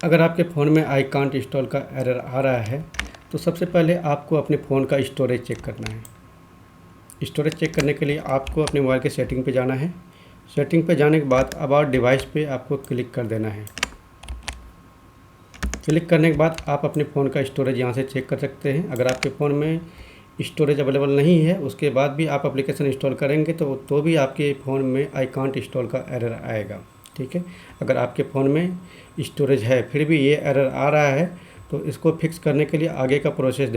अगर आपके फ़ोन में आई कांट इंस्टॉल का एरर आ रहा है तो सबसे पहले आपको अपने फ़ोन का स्टोरेज चेक करना है। स्टोरेज चेक करने के लिए आपको अपने मोबाइल के सेटिंग पे जाना है। सेटिंग पे जाने के बाद अबाउट डिवाइस पे आपको क्लिक कर देना है। क्लिक करने के बाद आप अपने फ़ोन का स्टोरेज यहाँ से चेक कर सकते हैं। अगर आपके फ़ोन में स्टोरेज अवेलेबल नहीं है, उसके बाद भी आप एप्लीकेशन इंस्टॉल करेंगे तो भी आपके फ़ोन में आई कांट इंस्टॉल का एरर आएगा। ठीक है, अगर आपके फ़ोन में स्टोरेज है फिर भी ये एरर आ रहा है तो इसको फिक्स करने के लिए आगे का प्रोसेस